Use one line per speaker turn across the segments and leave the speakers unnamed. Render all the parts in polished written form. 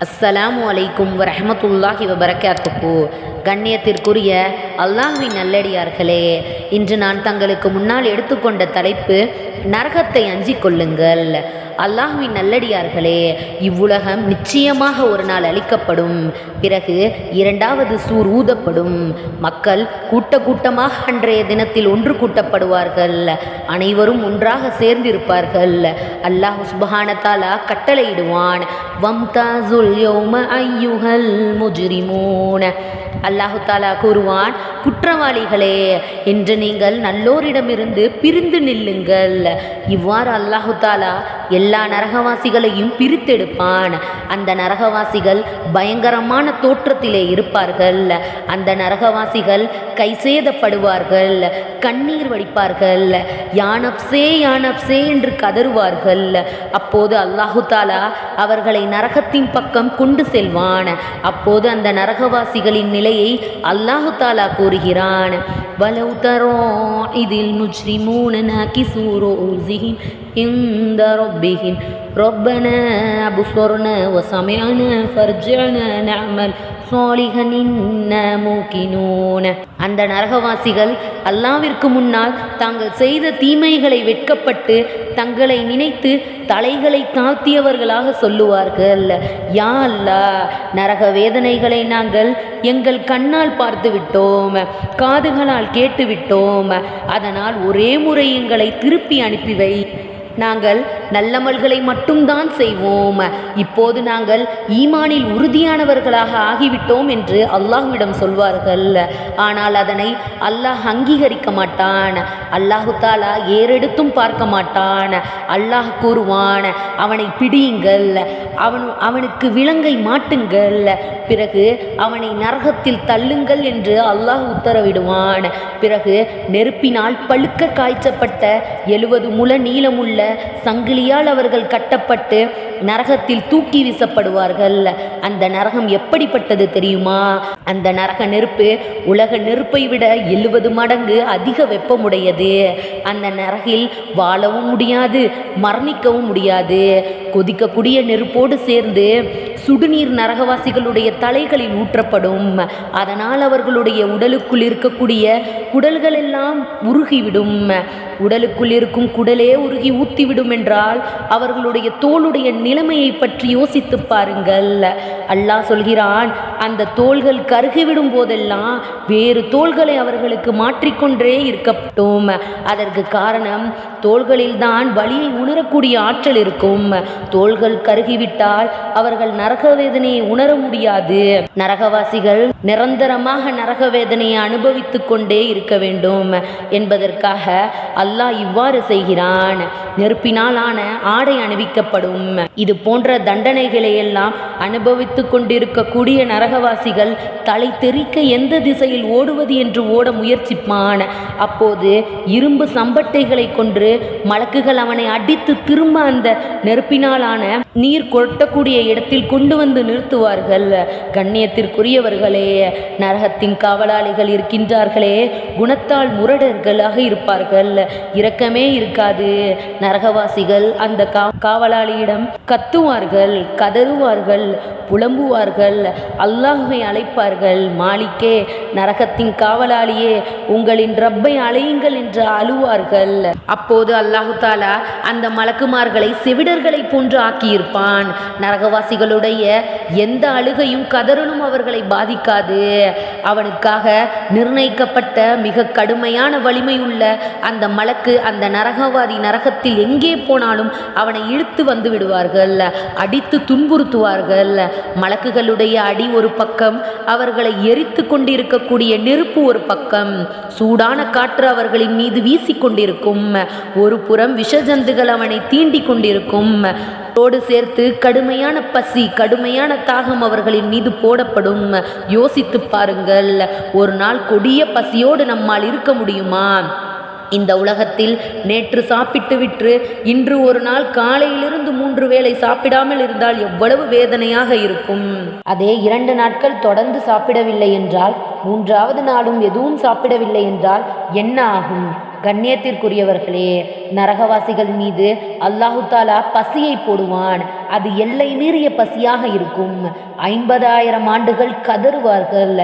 அஸ்ஸலாமு அலைக்கும் வரஹ்மத்துல்லாஹி வபரகாத்துஹு. கண்ணியத்திற்குரிய அல்லாஹ்வின் நல்லடியார்களே, இன்று நான் தங்களுக்கு முன்னால் எடுத்துக்கொண்ட தலைப்பு நரகத்தை அஞ்சிக் கொள்ளுங்கள். அல்லாஹ்வின் நல்லடியார்களே, இவ்வுலகம் நிச்சயமாக ஒரு நாள் அழிக்கப்படும். பிறகு இரண்டாவது சூர் ஊதப்படும். மக்கள் கூட்டமாக அன்றைய தினத்தில் ஒன்று கூட்டப்படுவார்கள். அனைவரும் ஒன்றாக சேர்ந்திருப்பார்கள். அல்லாஹ் சுப்ஹான தஆலா கட்டளையிடுவான், வம்தாசுல் யௌம அய்யுஹல் முஜ்ரிமூன. அல்லாஹு தாலா கூறுவான், குற்றவாளிகளே, இன்று நீங்கள் நல்லோரிடமிருந்து பிரிந்து நில்லுங்கள். இவ்வாறு அல்லாஹு தாலா எல்லா நரகவாசிகளையும் பிரித்தெடுப்பான். அந்த நரகவாசிகள் பயங்கரமான தோற்றத்திலே இருப்பார்கள். அந்த நரகவாசிகள் கை சேதப்படுவார்கள், கண்ணீர் வடிப்பார்கள், யானப்சே யானப்சே என்று கதறுவார்கள். அப்போது அல்லாஹு தாலா அவர்களை நரகத்தின் பக்கம் கொண்டு செல்வான். அப்போது அந்த நரகவாசிகளின் நிலையை அல்லாஹு தாலா கூறுகிறான், வலவ் தரா இதில் முஜ்ரிமூன நாகிஸூ ரூஸிஹிம் இன்த ரப்பிஹிம் ரப்பனா அப்ஸர்னா வஸமிஅனா ஃபர்ஜிஅனா நஅமல் சாலிஹன் இன்னா மூகினூன. அந்த நரகவாசிகள் அல்லாஹ்விற்கு முன்னால் தாங்கள் செய்த தீமைகளை வெட்கப்பட்டு தங்களை நினைத்து தலைகளை தாழ்த்தியவர்களாக சொல்லுவார்கள், யா அல்லாஹ், நரக வேதனைகளை நாங்கள் எங்கள் கண்ணால் பார்த்து விட்டோம், காதுகளால் கேட்டுவிட்டோம். அதனால் ஒரே முறை எங்களை திருப்பி அனுப்பிவை. நாங்கள் நல்லமல்களை மட்டும்தான் செய்வோம். இப்போது நாங்கள் ஈமானில் உறுதியானவர்களாக ஆகிவிட்டோம் என்று அல்லாஹ்விடம் சொல்வார்கள். ஆனால் அதனை அல்லாஹ் அங்கீகரிக்க மாட்டான். அல்லாஹு தாலா ஏறெடுத்தும் பார்க்க மாட்டான். அல்லாஹ் கூறுவான், அவனை பிடியுங்கள், அவனுக்கு விலங்கை மாட்டுங்கள், பிறகு அவனை நரகத்தில் தள்ளுங்கள் என்று அல்லாஹ் உத்தரவிடுவான். பிறகு நெருப்பினால் பழுக்க காய்ச்சப்பட்ட 70 முழ நீளமுள்ள சங்கிலியால் அவர்கள் கட்டப்பட்டு நரகத்தில் தூக்கி வீசப்படுவார்கள். அந்த நரகம் எப்படிப்பட்டது தெரியுமா? அந்த நரக நெருப்பு உலக நெருப்பை விட 70 மடங்கு அதிக வெப்பமுடையது. அந்த நரகில் வாழவும் முடியாது, மரணிக்கவும் முடியாது. கொதிக்கக்கூடிய நெருப்போடு சேர்ந்து சுடுநீர் நரகவாசிகளுடைய தலைகளில் ஊற்றப்படும். அதனால் அவர்களுடைய உடலுக்குள் இருக்கக்கூடிய குடல்கள் எல்லாம் உருகிவிடும். உடலுக்குள் இருக்கும் குடலே உருகி ஊத்திவிடும் என்றால் அவர்களுடைய தோளுடைய நிலைமையை பற்றி யோசித்து பாருங்கள். அல்லாஹ் சொல்கிறான், அந்த தோள்கள் கருகிவிடும் போதெல்லாம் வேறு தோள்களை அவர்களுக்கு மாற்றிக்கொண்டே இருக்கப்பட்டோம். அதற்கு காரணம், தோள்களில் தான் வலியை உணரக்கூடிய ஆற்றல் இருக்கும். தோள்கள் கருகிவிட்டால் அவர்கள் நரக வேதனையை உணர முடியாது. நரகவாசிகள் நிரந்தரமாக நரக வேதனையை அனுபவித்துக் கொண்டே இருக்க வேண்டும் என்பதற்காக அல்லாஹ் இவ்வாறு செய்கிறான். நெருப்பினால் ஆன ஆடை அணிவிக்கப்படும். இது போன்ற தண்டனைகளை எல்லாம் அனுபவித்துக் கொண்டிருக்கக்கூடிய நரகவாசிகள் தலை தெறிக்க எந்த திசையில் ஓடுவது என்று ஓட முயற்சிப்பான். அப்போது இரும்பு சம்பட்டைகளை கொன்று மலக்குகள் அவனை அடித்து திரும்ப அந்த நெருப்பினாலான நீர் கொட்டக்கூடிய இடத்தில் கொண்டு வந்து நிறுத்துவார்கள். கண்ணியத்திற்குரியவர்களே, நரகத்தின் காவலாளிகள் இருக்கின்றார்களே, குணத்தால் முரடர்களாக இருப்பார்கள், இரக்கமே இருக்காது. நரகவாசிகள் அந்த காவலாளியிடம் கத்துவார்கள், கதறுவார்கள், புலம்புவார்கள், அல்லாஹ்வை அழைப்பார்கள், மாலிக்கே, நரகத்தின் காவலாளியே, உங்களின் ரப்பை அழையுங்கள் என்று அழுவார்கள். அப்போது அல்லாஹு தாலா அந்த மலக்குமார்களை செவிடர்களை போன்று ஆக்கியிருப்பான். நரகவாசிகளுடைய எந்த அழுகையும் கதறலும் அவர்களை பாதிக்காது. அவனுக்காக நிர்ணயிக்கப்பட்ட மிக கடுமையான வலிமையுள்ள அந்த மலக்கு அந்த நரகவாதி நரகத்தில் எங்கே போனாலும் அவனை இழுத்து வந்து விடுவார்கள், அடித்து துன்புறுத்துவார்கள். மலக்குகளுடைய அடி ஒரு பக்கம், அவர்களை எரித்து கொண்டிருக்கக்கூடிய நெருப்பு ஒரு பக்கம், சூடான காற்று அவர்களின் மீது வீசிக்கொண்டிருக்கும். ஒரு புறம் விஷஜந்துகள் அவனை தீண்டி கொண்டிருக்கும். தோடு சேர்த்து கடுமையான பசி, கடுமையான தாகம் அவர்களின் மீது போடப்படும். யோசித்து பாருங்கள், ஒரு நாள் கொடிய பசியோடு நம்மால் இருக்க முடியுமா? இந்த உலகத்தில் நேற்று சாப்பிட்டு விட்டு இன்று ஒரு நாள் காலையிலிருந்து 3 வேளை சாப்பிடாமல் இருந்தால் எவ்வளவு வேதனையாக இருக்கும். அதே 2 நாட்கள் தொடர்ந்து சாப்பிடவில்லை என்றால், 3வது நாளும் எதுவும் சாப்பிடவில்லை என்றால் என்ன ஆகும்? கண்ணியத்திற்குரியவர்களே, நரகவாசிகள் மீது அல்லாஹு தாலா பசியை போடுவான். அது எல்லை மீறிய பசியாக இருக்கும். 50,000 ஆண்டுகள் கதறுவார்கள்.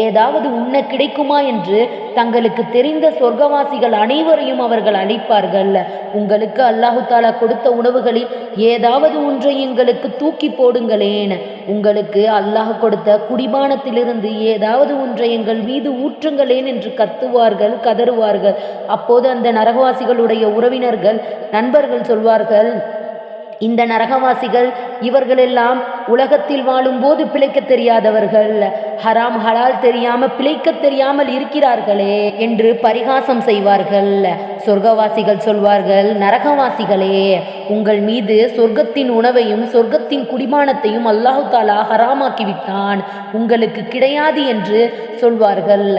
ஏதாவது உண்ண கிடைக்குமா என்று தங்களுக்கு தெரிந்த சொர்க்கவாசிகள் அனைவரையும் அவர்கள் அழைப்பார்கள். உங்களுக்கு அல்லாஹு தாலா கொடுத்த உணவுகளில் ஏதாவது ஒன்றை எங்களுக்கு தூக்கி போடுங்களேன். உங்களுக்கு அல்லாஹ் கொடுத்த குடிபானத்திலிருந்து ஏதாவது ஒன்றை எங்கள் மீது ஊற்றுங்களேன் என்று கத்துவார்கள், கதறுவார்கள். அப்போது அந்த நரகவாசிகளுடைய உறவினர்கள், நண்பர்கள் சொல்வார்கள், இந்த நரகவாசிகள் இவர்களெல்லாம் உலகத்தில் வாழும்போது பிழைக்க தெரியாதவர்கள், ஹராம் ஹலால் தெரியாமல் பிழைக்க தெரியாமல் இருக்கிறார்களே என்று பரிகாசம் செய்வார்கள். சொர்க்கவாசிகள் சொல்வார்கள், நரகவாசிகளே, உங்கள் மீது சொர்க்கத்தின் உணவையும் சொர்க்கத்தின் குடிமானத்தையும் அல்லாஹு தாலா ஹராமாக்கிவிட்டான், உங்களுக்கு கிடையாது என்று சொல்வார்கள்.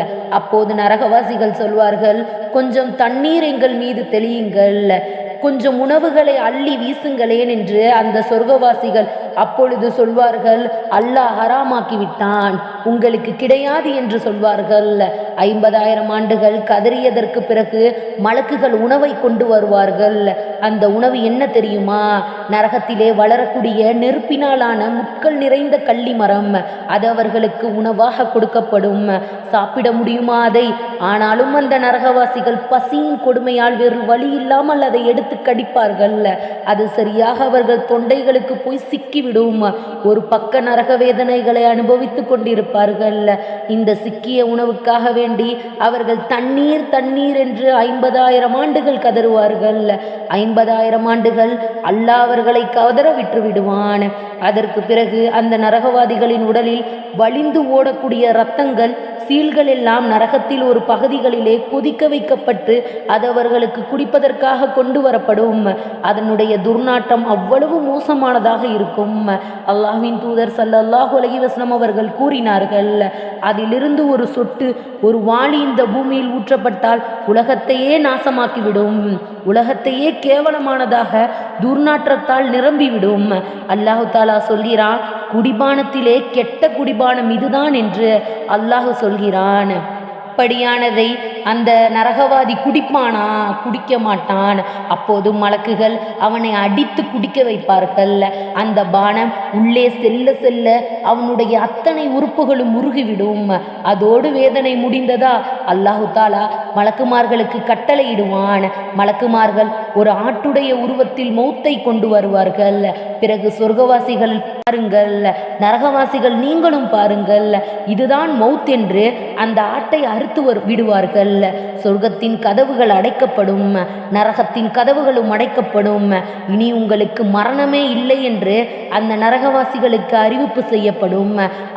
அப்போது நரகவாசிகள் சொல்வார்கள், கொஞ்சம் தண்ணீர் எங்கள் மீது தெளியுங்கள், கொஞ்சம் உணவுகளை அள்ளி வீசுங்களேன் என்று அந்த சொர்க்கவாசிகள் அப்பொழுது சொல்வார்கள், அல்லாஹ் ஹராமாக்கிவிட்டான், உங்களுக்கு கிடையாது என்று சொல்வார்கள். 50,000 ஆண்டுகள் கதறியதற்கு பிறகு மலக்குகள் உணவை கொண்டு வருவார்கள். அந்த உணவு என்ன தெரியுமா? நரகத்திலே வளரக்கூடிய நெருப்பினாலான முட்கள் நிறைந்த கள்ளி மரம். அது அவர்களுக்கு உணவாக கொடுக்கப்படும். சாப்பிட முடியுமா அதை? ஆனாலும் அந்த நரகவாசிகள் பசியின் கொடுமையால் வேறு வழி இல்லாமல் அதை எடுத்து கடிப்பார்கள். அது சரியாக அவர்கள் தொண்டைகளுக்கு போய் சிக்கிவிடும். ஒரு பக்க நரக வேதனைகளை அனுபவித்து கொண்டிருப்பார்கள். இந்த சிக்கிய உணவுக்காக வேண்டி அவர்கள் தண்ணீர் தண்ணீர் என்று 50,000 ஆண்டுகள் கதறுவார்கள். 50,000 ஆண்டுகள் அல்லாஹ் அவர்களை கதற விட்டு விடுவான். அதற்கு பிறகு அந்த நரகவாதிகளின் உடலில் வழிந்து ஓடக்கூடிய இரத்தங்கள், சீல்கள் எல்லாம் நரகத்தில் ஒரு பகுதிகளிலே கொதிக்க வைக்கப்பட்டு அது அவர்களுக்கு குடிப்பதற்காக கொண்டு வரப்படும். அதனுடைய துர்நாற்றம் அவ்வளவு மோசமானதாக இருக்கும். அல்லாஹ்வின் தூதர் ஸல்லல்லாஹு அலைஹி வஸல்லம் அவர்கள் கூறினார்கள், அதிலிருந்து ஒரு சொட்டு, ஒரு வாளி இந்த பூமியில் ஊற்றப்பட்டால் உலகத்தையே நாசமாக்கிவிடும், உலகத்தையே கேவலமானதாக துர்நாற்றத்தால் நிரம்பிவிடும். அல்லாஹு தாலா சொல்கிறான், குடிபானத்திலே கெட்ட குடிபானம் இதுதான் என்று அல்லாஹ் சொல்கிறான். அப்படியானதை அந்த நரகவாதி குடிப்பானா? குடிக்க மாட்டான். அப்போது மலக்குகள் அவனை அடித்து குடிக்க வைப்பார்கள். அந்த பானம் உள்ளே செல்ல செல்ல அவனுடைய அத்தனை உறுப்புகளும் உருகிவிடும். அதோடு வேதனை முடிந்ததா? அல்லாஹு தாலா மலக்குமார்களுக்கு கட்டளையிடுவான். மலக்குமார்கள் ஒரு ஆட்டுடைய உருவத்தில் மௌத்தை கொண்டு வருவார்கள். பிறகு சொர்க்கவாசிகள் பாருங்கள், நரகவாசிகள் நீங்களும் பாருங்கள், இதுதான் மௌத் என்று அந்த ஆட்டை அறுத்து விடுவார்கள். சொர்க்கத்தின் கதவுகள் அடைக்கப்படும், நரகத்தின் கதவுகளும் அடைக்கப்படும். இனி உங்களுக்கு மரணமே இல்லை என்று அந்த நரகவாசிகளுக்கு அறிவிப்பு செய்யப்படும்.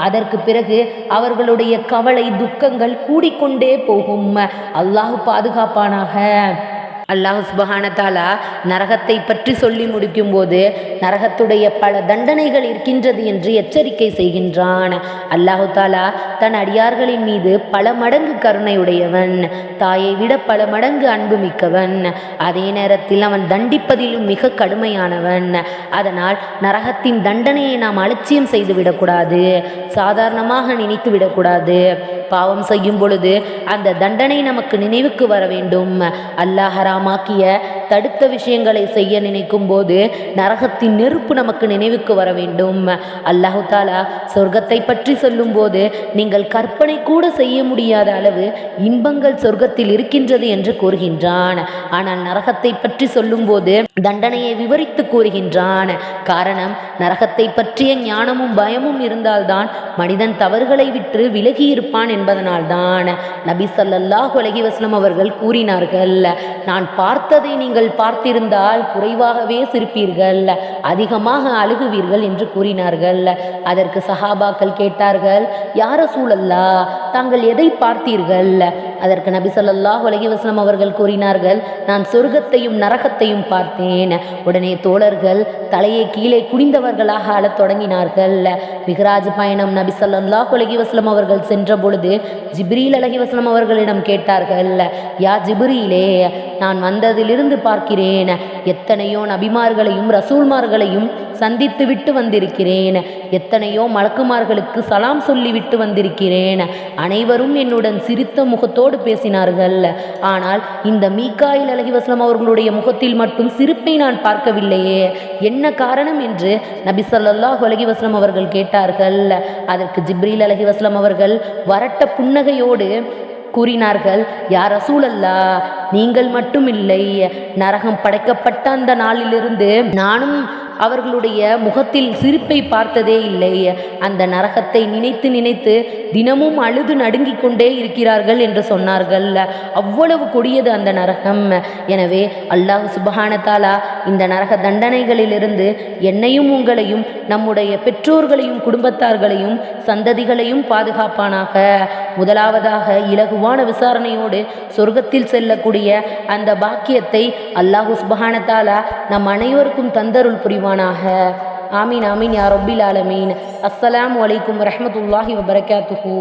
அதற்கு பிறகு அவர்களுடைய கவலை துக்கங்கள் கூடிக்கொண்டே போகும். அல்லாஹ் பாதுகாப்பானாக. அல்லாஹ் சுப்ஹான தஆலா நரகத்தை பற்றி சொல்லி முடிக்கும் போது நரகத்துடைய பல தண்டனைகள் இருக்கின்றது என்று எச்சரிக்கை செய்கின்றான். அல்லாஹு தாலா தன் அடியார்களின் மீது பல மடங்கு கருணையுடையவன், தாயை விட பல மடங்கு அன்பு மிக்கவன். அதே நேரத்தில் அவன் தண்டிப்பதிலும் மிக கடுமையானவன். அதனால் நரகத்தின் தண்டனையை நாம் அலட்சியம் செய்து விடக்கூடாது, சாதாரணமாக நினைத்து விடக்கூடாது. பாவம் செய்யும் பொழுது அந்த தண்டனை நமக்கு நினைவுக்கு வர வேண்டும். அல்லாஹ் ஹராமாக்கிய தடுத்த விஷயங்களை செய்ய நினைக்கும் போது நரகத்தின் நெருப்பு நமக்கு நினைவுக்கு வர வேண்டும். அல்லாஹு தாலா சொர்க்கத்தை பற்றி சொல்லும் போது நீங்கள் கற்பனை கூட செய்ய முடியாத அளவு இன்பங்கள் சொர்க்கத்தில் இருக்கின்றது என்று கூறுகின்றான். ஆனால் நரகத்தை பற்றி சொல்லும் போது தண்டனையை விவரித்து கூறுகின்றான். காரணம், நரகத்தை பற்றிய ஞானமும் பயமும் இருந்தால்தான் மனிதன் தவறுகளை விட்டு விலகி இருப்பான் என்பதனால்தான். நபி ஸல்லல்லாஹு அலைஹி வஸல்லம் அவர்கள் கூறினார்கள், நான் பார்த்ததை நீங்கள் பார்த்திருந்தால் குறைவாகவே சிரிப்பீர்கள், அதிகமாக அழுகுவீர்கள் என்று கூறினார்கள். அதற்கு சஹாபாக்கள் கேட்டார்கள், யா ரசூலல்லாஹ், தாங்கள் எதை பார்த்தீர்கள்? அதற்கு நபி ஸல்லல்லாஹு அலைஹி வஸல்லம் அவர்கள் கூறினார்கள், நான் சொர்க்கத்தையும் நரகத்தையும் பார்த்தேன். உடனே தோழர்கள் தலையை கீழே குனிந்தவர்களாக அழத் தொடங்கினார்கள். மிஹ்ராஜ் பயணம் நபி ஸல்லல்லாஹு அலைஹி வஸல்லம் அவர்கள் சென்ற பொழுது ஜிப்ரீல் அலைஹிவஸல்லம் அவர்களிடம் கேட்டார்கள், யா ஜிப்ரீலே, நான் வந்ததிலிருந்து பார்க்கிறேன் எத்தனையோ நபிமார்களையும் ரசூல்மார்களையும் சந்தித்து விட்டு வந்திருக்கிறேன், எத்தனையோ மலக்குமார்களுக்கு சலாம் சொல்லிவிட்டு வந்திருக்கிறேன். அனைவரும் என்னுடன் சிரித்த முகத்தோடு பேசினார்கள். ஆனால் இந்த மீகாயில் அலைஹிஸ்ஸலாம் அவர்களுடைய முகத்தில் மட்டும் சிரிப்பை நான் பார்க்கவில்லையே, என்ன காரணம் என்று நபி ஸல்லல்லாஹு அலைஹி வஸல்லம் அவர்கள் கேட்டார்கள். அதற்கு ஜிப்ரீல் அலைஹிஸ்ஸலாம் அவர்கள் வரட்ட புன்னகையோடு கூறினார்கள், யா ரசூலல்லாஹ், நீங்கள் மட்டும் இல்லை, நரகம் படைக்கப்பட்ட அந்த நாளிலிருந்து நானும் அவர்களுடைய முகத்தில் சிரிப்பை பார்த்ததே இல்லை. அந்த நரகத்தை நினைத்து நினைத்து தினமும் அழுது நடுங்கிக் கொண்டே இருக்கிறார்கள் என்று சொன்னார்கள். அவ்வளவு கொடியது அந்த நரகம். எனவே அல்லாஹ் சுப்ஹானஹு வ தஆலா இந்த நரக தண்டனைகளிலிருந்து என்னையும் உங்களையும் நம்முடைய பெற்றோர்களையும் குடும்பத்தார்களையும் சந்ததிகளையும் பாதுகாப்பானாக. முதலாவதாக இலகுவான விசாரணையோடு சொர்க்கத்தில் செல்லக்கூடிய அந்த பாக்கியத்தை அல்லாஹ் சுப்ஹானஹு வ தஆலா நம் அனைவருக்கும் தந்தருள் புரிவானாக. ஆமீன் ஆமீன் யா ரப்பில் ஆலமீன். அஸ்ஸலாமு அலைக்கும் வரஹ்மத்துல்லாஹி வபரகாத்துஹு.